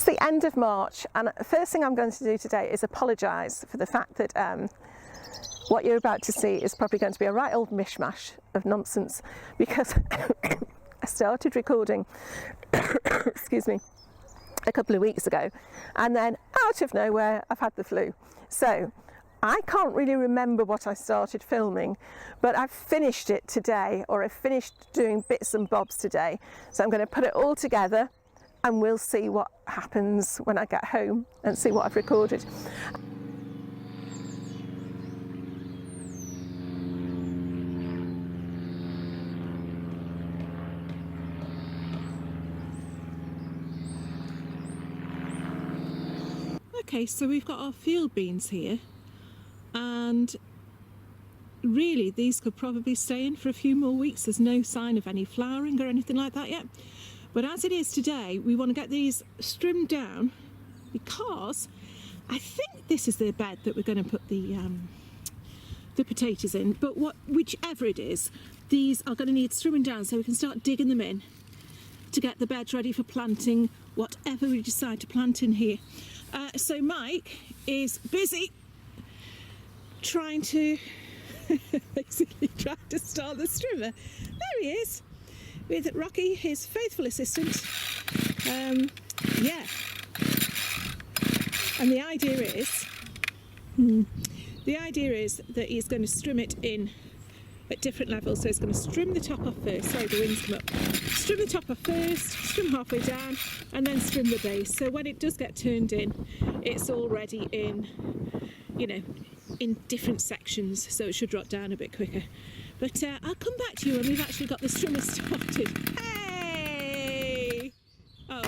the end of March, and the first thing I'm going to do today is apologise for the fact that what you're about to see is probably going to be a right old mishmash of nonsense, because I started recording, excuse me, a couple of weeks ago, and then out of nowhere I've had the flu. So I can't really remember what I started filming, but I've finished it today, or I've finished doing bits and bobs today. So I'm going to put it all together and we'll see what happens when I get home and see what I've recorded. Okay, so we've got our field beans here, and really these could probably stay in for a few more weeks. There's no sign of any flowering or anything like that yet. But as it is today, we want to get these trimmed down, because I think this is the bed that we're going to put the potatoes in. But whichever it is, these are going to need trimming down so we can start digging them in to get the bed ready for planting whatever we decide to plant in here. So Mike is busy trying to basically trying to start the strimmer. There he is, with Rocky, his faithful assistant. Yeah. And the idea is that he's going to strim it in at different levels. So he's going to strim the top off first. Sorry, the wind's come up. Strim the top off first, strim halfway down, and then strim the base. So when it does get turned in, it's already in, you know, in different sections, so it should drop down a bit quicker. But I'll come back to you when we've actually got the strimmer started. Hey! Oh.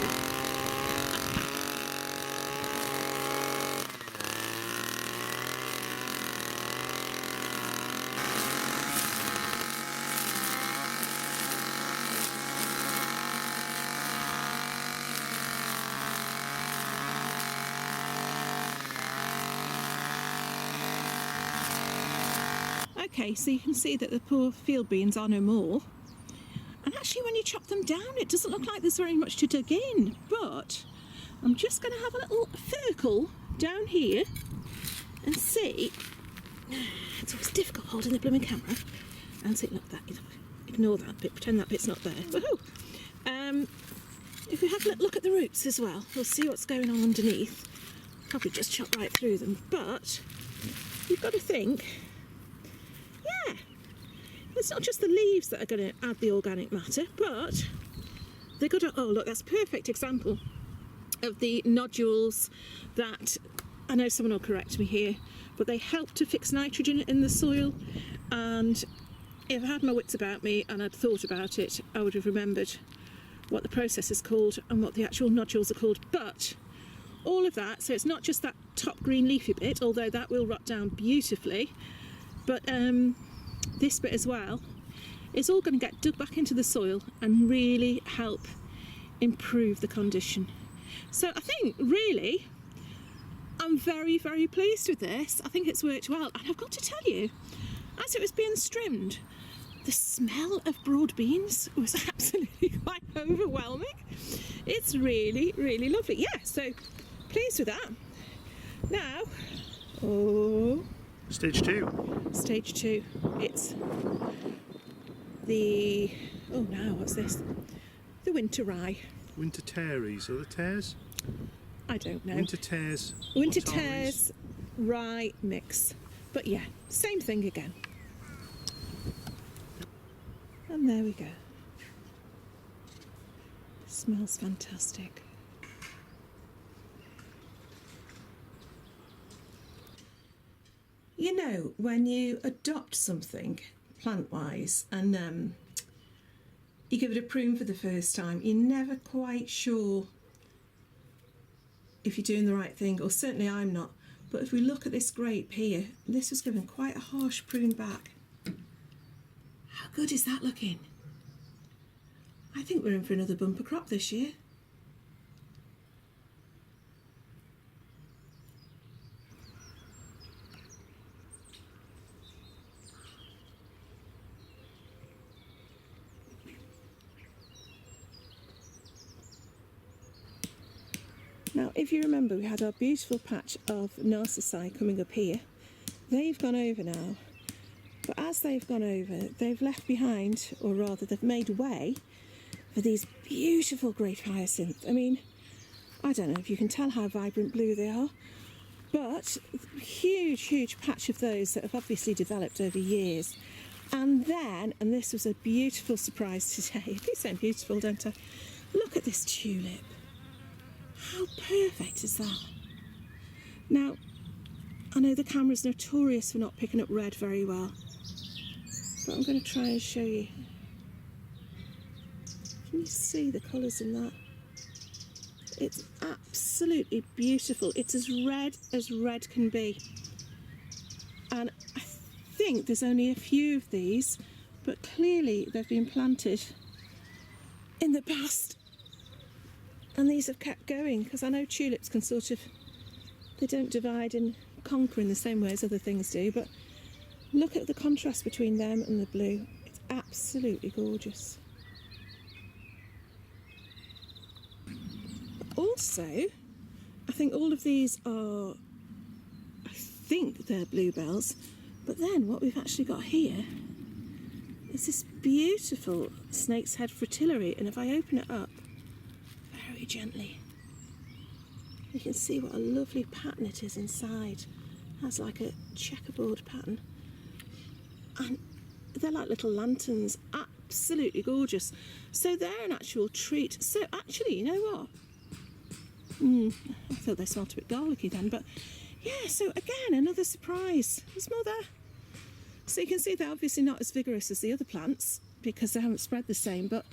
Okay, so you can see that the poor field beans are no more. And actually when you chop them down, it doesn't look like there's very much to dig in. But I'm just going to have a little circle down here and see. It's always difficult holding the blooming camera. And see, look, that, ignore that bit, pretend that bit's not there. Woohoo! If we have a look at the roots as well, we'll see what's going on underneath. Probably just chop right through them, but you've got to think, yeah, it's not just the leaves that are going to add the organic matter, but they're going to, oh look, that's a perfect example of the nodules that, I know someone will correct me here, but they help to fix nitrogen in the soil. And if I had my wits about me and I'd thought about it, I would have remembered what the process is called and what the actual nodules are called. But all of that, so it's not just that top green leafy bit, although that will rot down beautifully, but this bit as well is all going to get dug back into the soil and really help improve the condition. So I think really I'm very, very pleased with this. I think it's worked well, and I've got to tell you, as it was being strimmed, the smell of broad beans was absolutely quite overwhelming. It's really, really lovely. Yeah, so pleased with that. Now, Stage 2. Stage 2. It's the, oh no, what's this? The winter rye. Winter tares, are the tares? I don't know. Winter tares. Winter tares rye mix. But yeah, same thing again. And there we go. Smells fantastic. You know, when you adopt something plant-wise and you give it a prune for the first time, you're never quite sure if you're doing the right thing, or certainly I'm not. But if we look at this grape here, this was given quite a harsh prune back. How good is that looking? I think we're in for another bumper crop this year. Now, if you remember, we had our beautiful patch of narcissi coming up here. They've gone over now, but as they've gone over, they've left behind, or rather they've made way for these beautiful grape hyacinth. I mean, I don't know if you can tell how vibrant blue they are, but huge patch of those that have obviously developed over years. And then, and this was a beautiful surprise today, I keep saying beautiful, don't I? Look at this tulip. How perfect is that? Now, I know the camera's notorious for not picking up red very well, but I'm going to try and show you. Can you see the colours in that? It's absolutely beautiful. It's as red can be. And I think there's only a few of these, but clearly they've been planted in the past. And these have kept going, because I know tulips can sort of, they don't divide and conquer in the same way as other things do, but look at the contrast between them and the blue. It's absolutely gorgeous. Also, I think all of these are, I think they're bluebells, but then what we've actually got here is this beautiful snake's head fritillary, and if I open it up very gently, you can see what a lovely pattern it is inside. It has like a checkerboard pattern, and they're like little lanterns, absolutely gorgeous. So they're an actual treat. So actually, you know what? I thought they smelled a bit garlicky then, but yeah, so again, another surprise. There's more there. So you can see they're obviously not as vigorous as the other plants because they haven't spread the same, but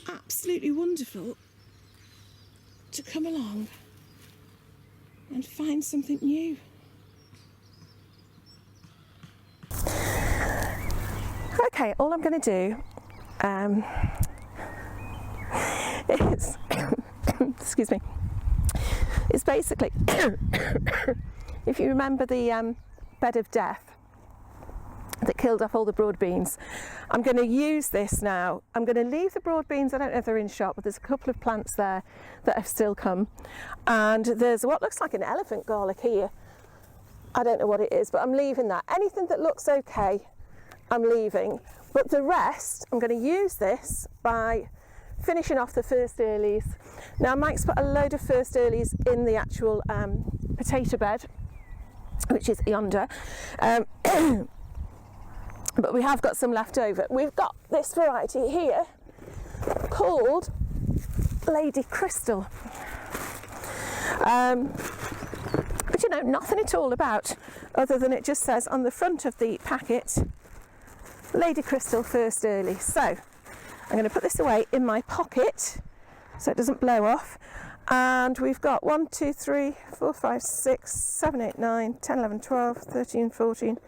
absolutely wonderful to come along and find something new. Okay, all I'm going to do is excuse me, it's basically if you remember the bed of death that killed off all the broad beans, I'm going to use this now. I'm going to leave the broad beans, I don't know if they're in shot, but there's a couple of plants there that have still come, and there's what looks like an elephant garlic here. I don't know what it is, but I'm leaving that. Anything that looks okay, I'm leaving, but the rest I'm going to use this by finishing off the first earlies. Now Mike's put a load of first earlies in the actual potato bed, which is yonder, but we have got some left over. We've got this variety here called Lady Crystal, which you know nothing at all about, other than it just says on the front of the packet Lady Crystal first early. So I'm going to put this away in my pocket so it doesn't blow off. And we've got 1, 2, 3, 4, 5, 6, 7, 8, 9, 10, 11, 12, 13, 14,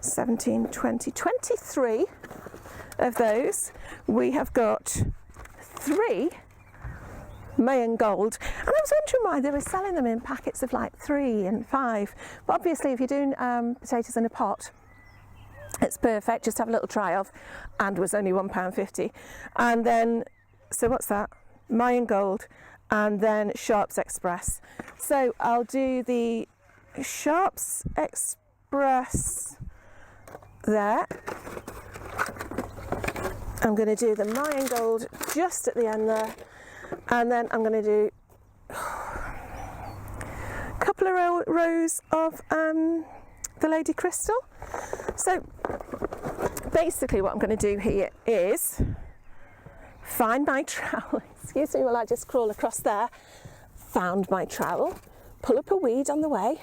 17, 20, 23 of those. We have got 3 Mayan Gold, and I was wondering why they were selling them in packets of like 3 and 5, but obviously if you're doing potatoes in a pot, it's perfect. Just have a little try of, and was only £1.50. And then, so what's that? Mayan Gold, and then Sharps Express. So I'll do the Sharps Express there. I'm going to do the Mayan Gold just at the end there, and then I'm going to do a couple of rows of the Lady Crystal. So basically what I'm going to do here is find my trowel. Excuse me while I just crawl across there. Found my trowel, pull up a weed on the way,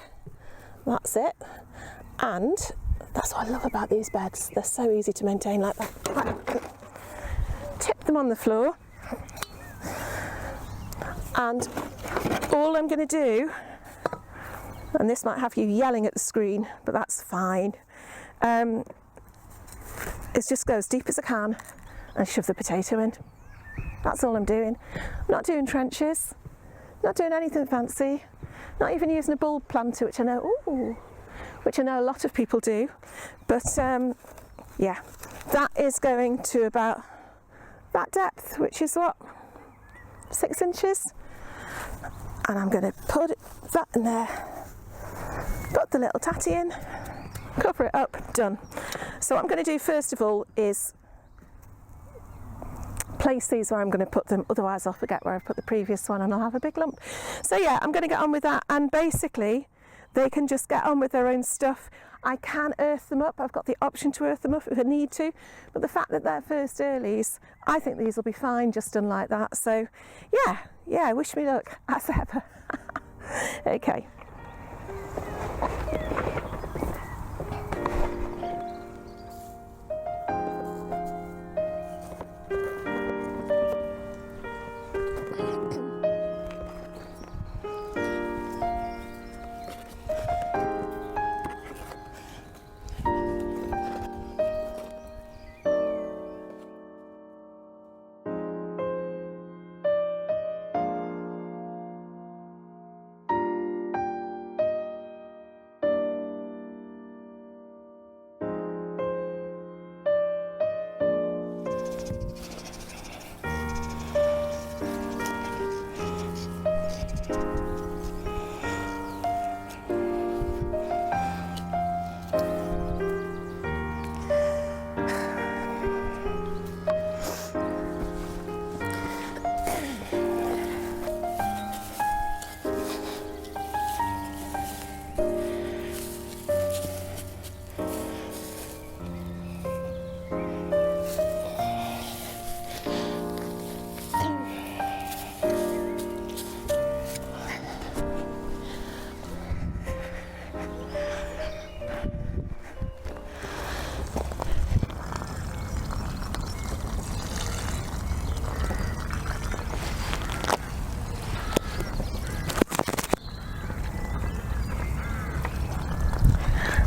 that's it, and that's what I love about these beds, they're so easy to maintain like that. Right. Tip them on the floor, and all I'm going to do, and this might have you yelling at the screen, but that's fine, is just go as deep as I can and shove the potato in. That's all I'm doing. I'm not doing trenches, not doing anything fancy, not even using a bulb planter, which I know a lot of people do. But yeah, that is going to about that depth, which is what, 6 inches. And I'm going to put that in there, put the little tatty in, cover it up, done. So what I'm going to do first of all is place these where I'm going to put them, otherwise I'll forget where I've put the previous one and I'll have a big lump. So yeah, I'm going to get on with that, and basically they can just get on with their own stuff. I can earth them up, I've got the option to earth them up if I need to, but the fact that they're first earlies, I think these will be fine just done like that. So yeah, wish me luck as ever. Okay.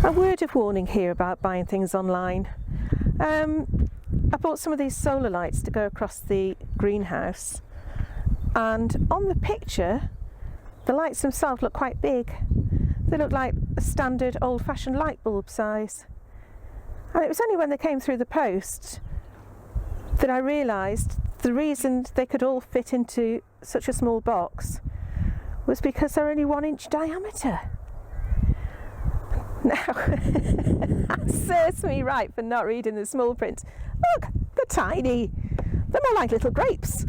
A word of warning here about buying things online. I bought some of these solar lights to go across the greenhouse, and on the picture the lights themselves look quite big. They look like a standard old-fashioned light bulb size, and it was only when they came through the post that I realised the reason they could all fit into such a small box was because they're only 1 inch diameter. Now, that serves me right for not reading the small print. Look, they're tiny. They're more like little grapes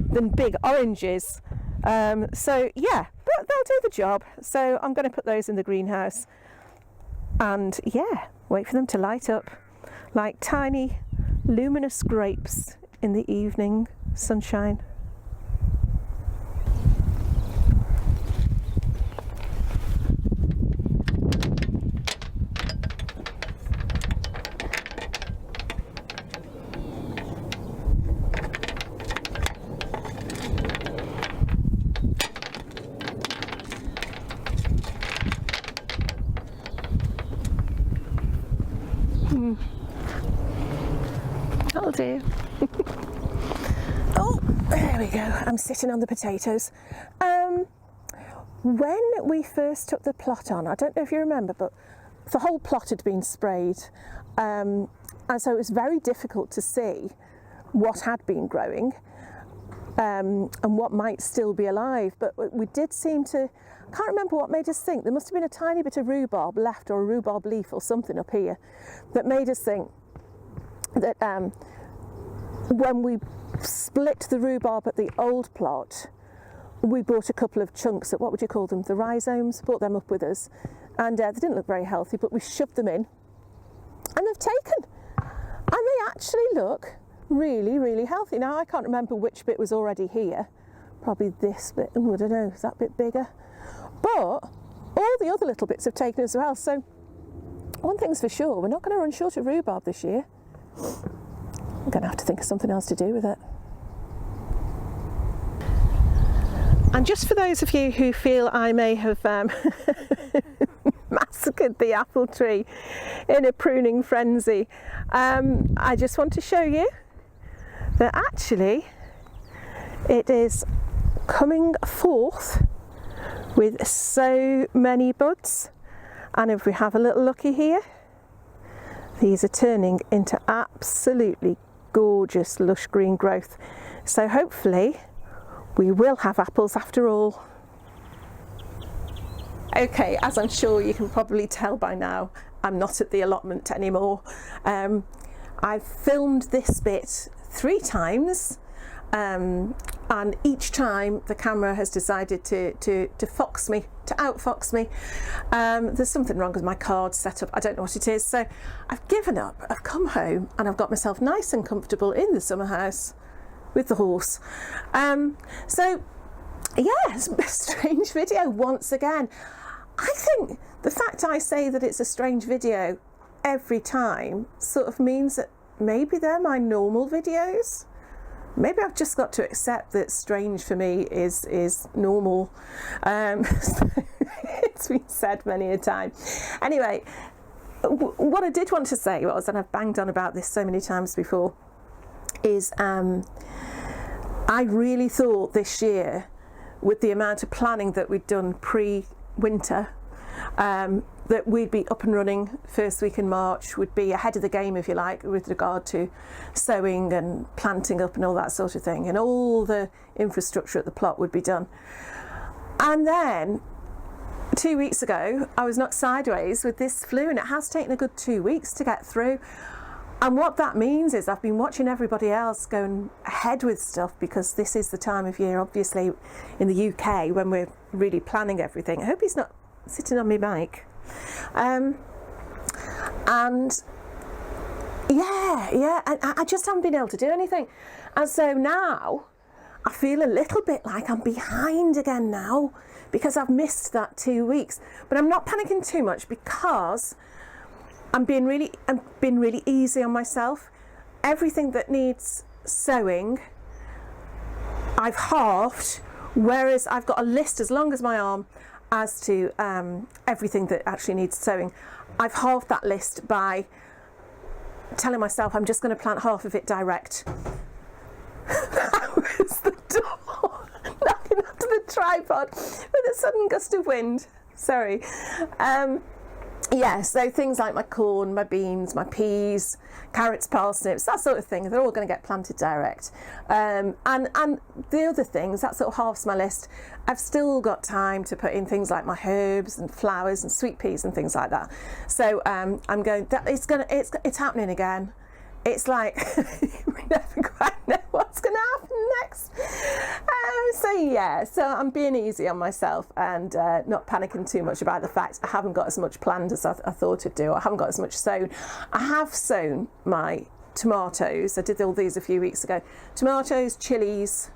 than big oranges. So yeah, they'll do the job. So I'm going to put those in the greenhouse and yeah, wait for them to light up like tiny luminous grapes in the evening sunshine. That'll do. Oh, there we go. I'm sitting on the potatoes. When we first took the plot on, I don't know if you remember, but the whole plot had been sprayed, and so it was very difficult to see what had been growing and what might still be alive. But we did seem to, I can't remember what made us think, there must have been a tiny bit of rhubarb left, or a rhubarb leaf or something up here, that made us think that when we split the rhubarb at the old plot, we bought a couple of chunks of, what would you call them, the rhizomes, brought them up with us, and they didn't look very healthy, but we shoved them in and they've taken, and they actually look really, really healthy. Now I can't remember which bit was already here, probably this bit. I don't know, is that bit bigger? But all the other little bits have taken as well. So one thing's for sure, we're not going to run short of rhubarb this year. I'm going to have to think of something else to do with it. And just for those of you who feel I may have massacred the apple tree in a pruning frenzy, I just want to show you that actually it is coming forth with so many buds, and if we have a little looky here, these are turning into absolutely gorgeous lush green growth. So hopefully we will have apples after all. Okay, as I'm sure you can probably tell by now, I'm not at the allotment anymore. I've filmed this bit 3 times, and each time the camera has decided to outfox me. There's something wrong with my card setup, I don't know what it is, so I've given up. I've come home and I've got myself nice and comfortable in the summer house with the horse. So yeah, it's a strange video once again. I think the fact I say that it's a strange video every time sort of means that maybe they're my normal videos. Maybe I've just got to accept that strange for me is normal. It's been said many a time. Anyway, what I did want to say was, and I've banged on about this so many times before, is I really thought this year, with the amount of planning that we'd done pre-winter, that we'd be up and running first week in March, would be ahead of the game, if you like, with regard to sowing and planting up and all that sort of thing, and all the infrastructure at the plot would be done. And then 2 weeks ago I was knocked sideways with this flu, and it has taken a good 2 weeks to get through. And what that means is I've been watching everybody else going ahead with stuff, because this is the time of year, obviously, in the UK when we're really planning everything. I hope he's not sitting on my mic. And yeah, I just haven't been able to do anything. And so now I feel a little bit like I'm behind again now, because I've missed that 2 weeks. But I'm not panicking too much, because I'm being really easy on myself. Everything that needs sowing, I've halved, whereas I've got a list as long as my arm as to everything that actually needs sowing. I've halved that list by telling myself I'm just going to plant half of it direct. That was the door knocking onto the tripod with a sudden gust of wind. Sorry. Yeah, so things like my corn, my beans, my peas, carrots, parsnips, that sort of thing, they're all going to get planted direct. And the other things, that sort of halves my list. I've still got time to put in things like my herbs and flowers and sweet peas and things like that. So I'm going, it's happening again. It's like we never quite know what's going to happen next. So I'm being easy on myself and not panicking too much about the fact I haven't got as much planned as I thought I'd do. I haven't got as much sown. I have sown my tomatoes. I did all these a few weeks ago. Tomatoes, chilies,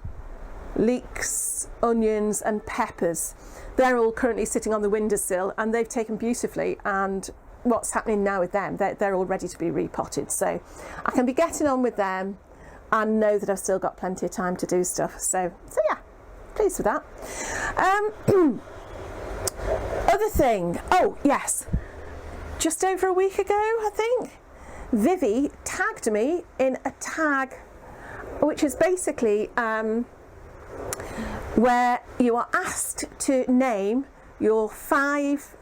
leeks, onions and peppers. They're all currently sitting on the windowsill, and they've taken beautifully. And what's happening now with them, they're all ready to be repotted, so I can be getting on with them and know that I've still got plenty of time to do stuff. So yeah, pleased with that. Other thing, oh yes, just over a week ago I think, Vivi tagged me in a tag which is basically where you are asked to name your five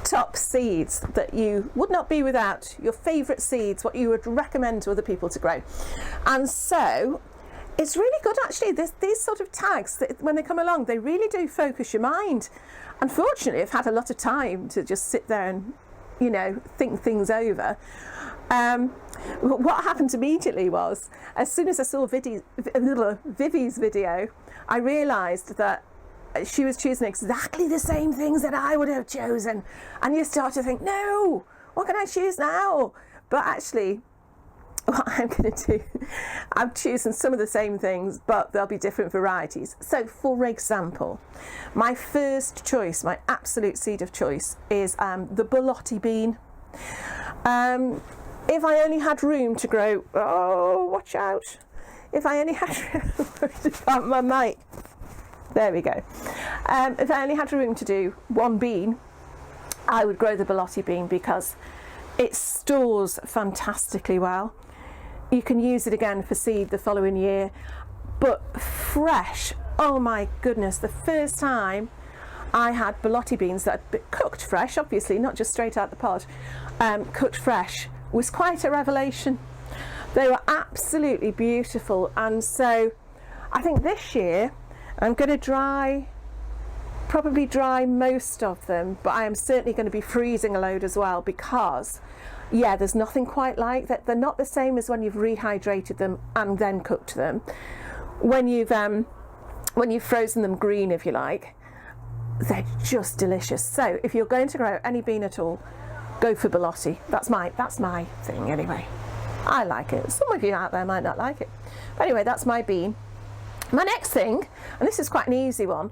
top seeds that you would not be without, your favourite seeds, what you would recommend to other people to grow. And so it's really good actually, these sort of tags, when they come along, they really do focus your mind. Unfortunately, I've had a lot of time to just sit there and, you know, think things over. What happened immediately was, as soon as I saw Vivi's video, I realised that she was choosing exactly the same things that I would have chosen, and you start to think, no, what can I choose now? But actually, what I'm going to do, I'm choosing some of the same things, but there'll be different varieties. So for example, my first choice, my absolute seed of choice, is the Borlotti bean. If I only had room to grow, oh watch out, if I only had room, my mic. There we go. If I only had room to do one bean, I would grow the Borlotti bean, because it stores fantastically well. You can use it again for seed the following year, but fresh, oh my goodness, the first time I had Borlotti beans that had been cooked fresh, obviously not just straight out the pod, cooked fresh, was quite a revelation. They were absolutely beautiful. And so I think this year, I'm going to probably dry most of them, but I am certainly going to be freezing a load as well, because yeah, there's nothing quite like that. They're not the same as when you've rehydrated them and then cooked them. When you've frozen them green, if you like, they're just delicious. So if you're going to grow any bean at all, go for Bellotti. That's my thing anyway. I like it. Some of you out there might not like it. But anyway, that's my bean. My next thing, and this is quite an easy one,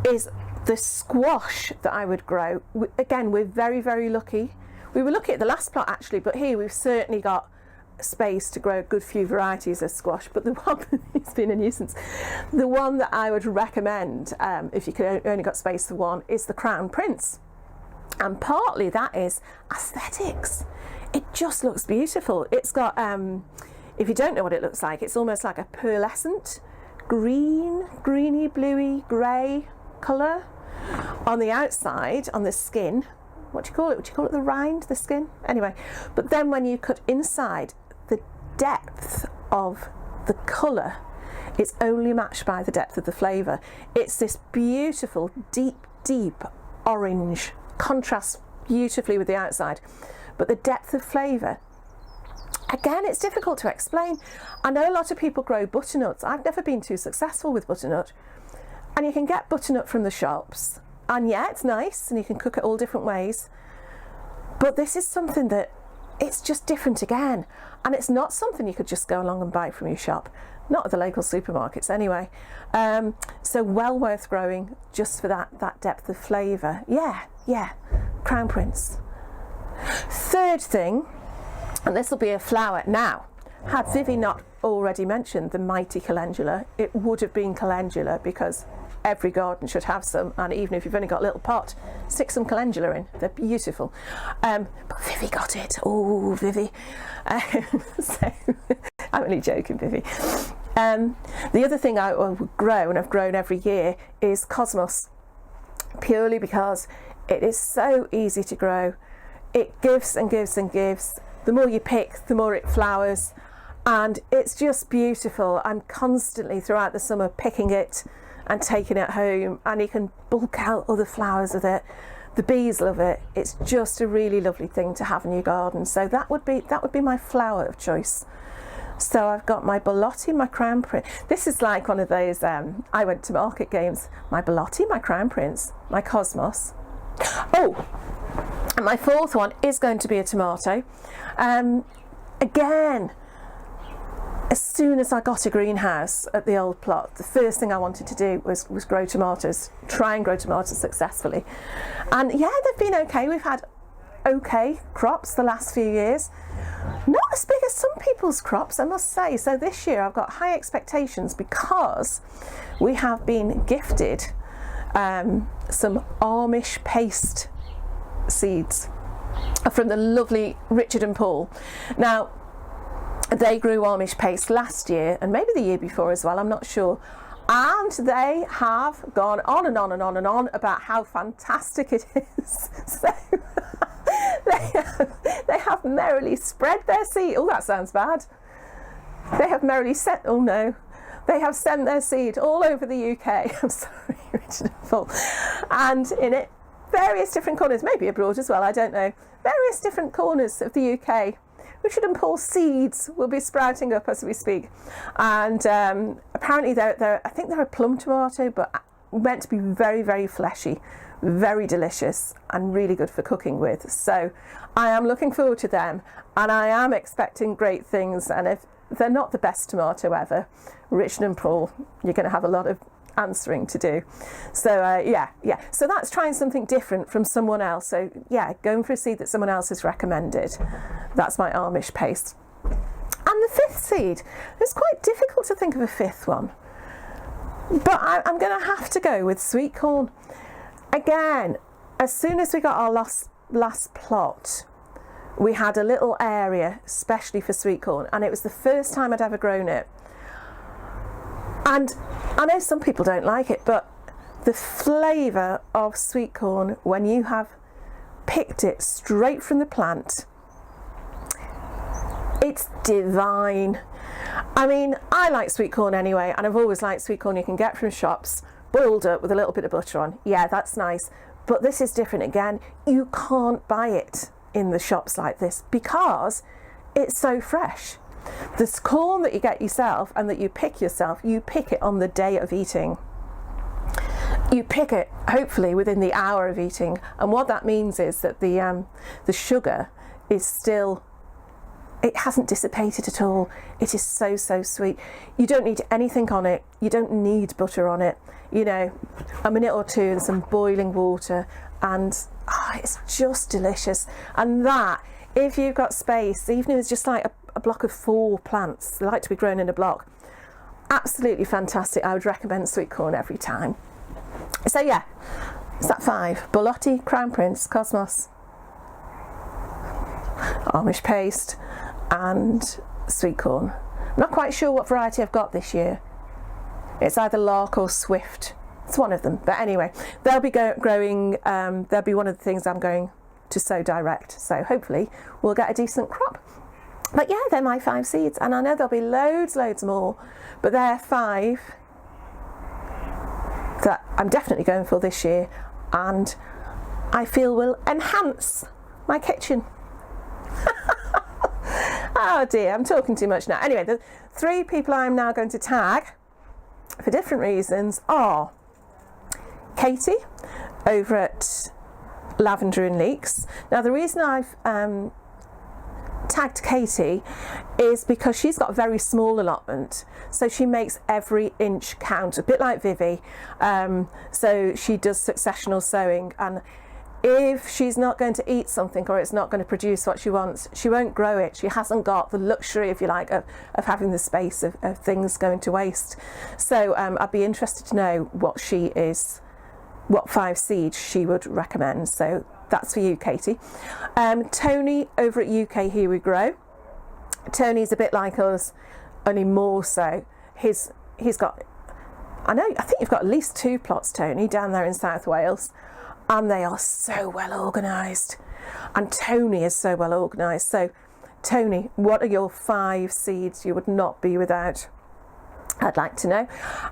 is the squash that I would grow. Again, we're very, very lucky. We were lucky at the last plot actually, but here we've certainly got space to grow a good few varieties of squash. But the one, it's been a nuisance, the one that I would recommend, if you could only got space for one, is the Crown Prince. And partly that is aesthetics. It just looks beautiful. It's got, if you don't know what it looks like, it's almost like a pearlescent greeny, bluey, grey colour on the outside, on the skin. What do you call it? Would you call it the rind, the skin? Anyway, but then when you cut inside, the depth of the colour is only matched by the depth of the flavour. It's this beautiful, deep orange, contrasts beautifully with the outside, but the depth of flavour, again, it's difficult to explain. I know a lot of people grow butternuts. I've never been too successful with butternut, and you can get butternut from the shops, and yeah, it's nice and you can cook it all different ways, but this is something that it's just different again, and it's not something you could just go along and buy from your shop, not at the local supermarkets anyway. So well worth growing just for that depth of flavour. Yeah, Crown Prince. Third thing, and this will be a flower. Now, had Vivi not already mentioned the mighty calendula, it would have been calendula, because every garden should have some, and even if you've only got a little pot, stick some calendula in. They're beautiful. But Vivi got it. Oh, Vivi. So, I'm only joking, Vivi. The other thing I would grow, and I've grown every year, is cosmos, purely because it is so easy to grow. It gives and gives and gives. The more you pick, the more it flowers, and it's just beautiful. I'm constantly throughout the summer picking it and taking it home, and you can bulk out other flowers with it. The bees love it. It's just a really lovely thing to have in your garden. So that would be my flower of choice. So I've got my Bellotti, my Crown Prince. This is like one of those I went to market games. My Bellotti, my Crown Prince, my Cosmos. Oh, and my fourth one is going to be a tomato. Again, as soon as I got a greenhouse at the old plot, the first thing I wanted to do was grow tomatoes, try and grow tomatoes successfully. And yeah, they've been okay. We've had okay crops the last few years. Not as big as some people's crops, I must say. So this year I've got high expectations, because we have been gifted some Amish paste seeds from the lovely Richard and Paul. Now, they grew Amish paste last year, and maybe the year before as well, I'm not sure, and they have gone on and on and on and on about how fantastic it is. So they have merrily spread their seed. Oh, that sounds bad. They have merrily sent, oh no, they have sent their seed all over the UK. I'm sorry, Richard and Paul. And in it, various different corners, maybe abroad as well, I don't know, various different corners of the UK. Richard and Paul seeds will be sprouting up as we speak. And apparently I think they're a plum tomato, but meant to be very, very fleshy, very delicious, and really good for cooking with. So I am looking forward to them, and I am expecting great things. And if they're not the best tomato ever, Richard and Paul, you're going to have a lot of answering to do. So yeah, so that's trying something different from someone else. So yeah, going for a seed that someone else has recommended. That's my Amish paste. And the fifth seed, it's quite difficult to think of a fifth one, but I'm going to have to go with sweet corn. Again, as soon as we got our last plot, we had a little area especially for sweet corn, and it was the first time I'd ever grown it. And I know some people don't like it, but the flavour of sweet corn when you have picked it straight from the plant, it's divine. I mean, I like sweet corn anyway, and I've always liked sweet corn you can get from shops, boiled up with a little bit of butter on. Yeah, that's nice. But this is different again. You can't buy it in the shops like this because it's so fresh. This corn that you get yourself and that you pick yourself, you pick it on the day of eating. You pick it hopefully within the hour of eating, and what that means is that the sugar is still, it hasn't dissipated at all. It is so sweet. You don't need anything on it. You don't need butter on it. You know, a minute or two in some boiling water, and it's just delicious. And that, if you've got space, even if it's just like a block of 4 plants, they like to be grown in a block, absolutely fantastic. I would recommend sweet corn every time. So yeah, is that 5? Borlotti, Crown Prince, Cosmos, Amish paste and sweet corn. I'm not quite sure what variety I've got this year. It's either Lark or Swift. It's one of them. But anyway, they'll be growing, they'll be one of the things I'm going to sow direct. So hopefully we'll get a decent crop. But yeah, they're my 5 seeds. And I know there'll be loads more. But they're 5 that I'm definitely going for this year. And I feel will enhance my kitchen. Oh dear, I'm talking too much now. Anyway, the 3 people I'm now going to tag for different reasons are Katie over at Lavender and Leeks. Now the reason I've tagged Katie is because she's got a very small allotment, so she makes every inch count, a bit like Vivi. So she does successional sowing, and if she's not going to eat something or it's not going to produce what she wants, she won't grow it. She hasn't got the luxury, if you like, of having the space of things going to waste. So I'd be interested to know what 5 seeds she would recommend. So that's for you, Katie. Tony over at UK Here We Grow. Tony's a bit like us, only more so. He's got, I think you've got at least 2 plots, Tony, down there in South Wales. And they are so well organised. And Tony is so well organised. So, Tony, what are your 5 seeds you would not be without? I'd like to know.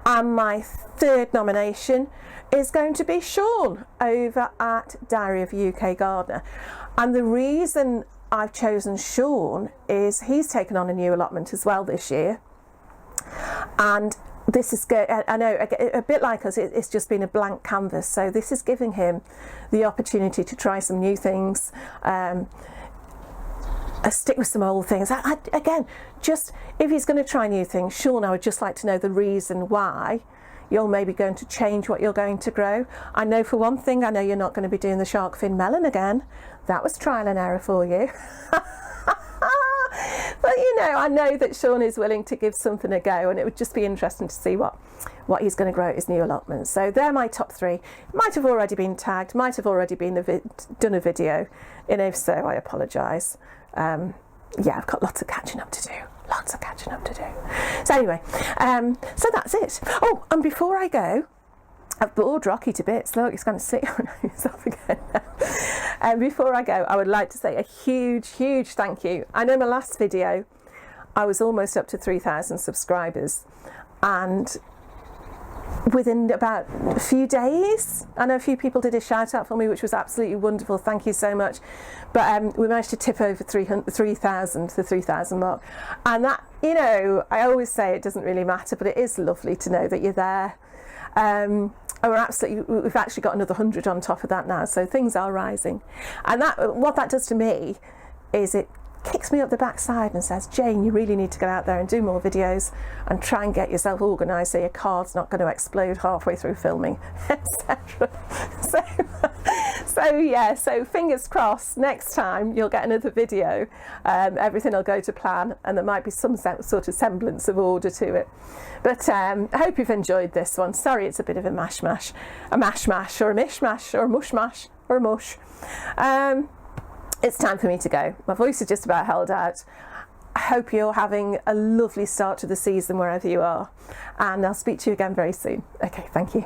And my 3rd nomination is going to be Sean over at Diary of a UK Gardener. And the reason I've chosen Sean is he's taken on a new allotment as well this year. And this is good. I know, a bit like us, it's just been a blank canvas. So this is giving him the opportunity to try some new things, stick with some old things. Again, just if he's going to try new things, Sean, I would just like to know the reason why you're maybe going to change what you're going to grow. I know for one thing, I know you're not going to be doing the shark fin melon again. That was trial and error for you. But you know, I know that Sean is willing to give something a go, and it would just be interesting to see what he's going to grow at his new allotment. So they're my top 3. Might have already been tagged, might have already been done a video, and if so, I apologise. Yeah, I've got lots of catching up to do. So anyway, so that's it. Oh, and before I go, I've bored Rocky to bits. Look, he's going to sit on his off again now. And before I go, I would like to say a huge thank you. I know my last video, I was almost up to 3,000 subscribers. And within about a few days, I know a few people did a shout out for me, which was absolutely wonderful. Thank you so much. But we managed to tip over 3,000, the 3,000 mark. And that, you know, I always say it doesn't really matter, but it is lovely to know that you're there. And we've actually got another 100 on top of that now, so things are rising. And what that does to me is it kicks me up the backside and says, Jane, you really need to go out there and do more videos and try and get yourself organised so your card's not going to explode halfway through filming, etc. So fingers crossed, next time you'll get another video, everything will go to plan, and there might be some sort of semblance of order to it. But I hope you've enjoyed this one. Sorry it's a bit of a mash-mash, or a mishmash, or a mush-mash, or a mush. It's time for me to go. My voice is just about held out. I hope you're having a lovely start to the season wherever you are, and I'll speak to you again very soon. Okay, thank you.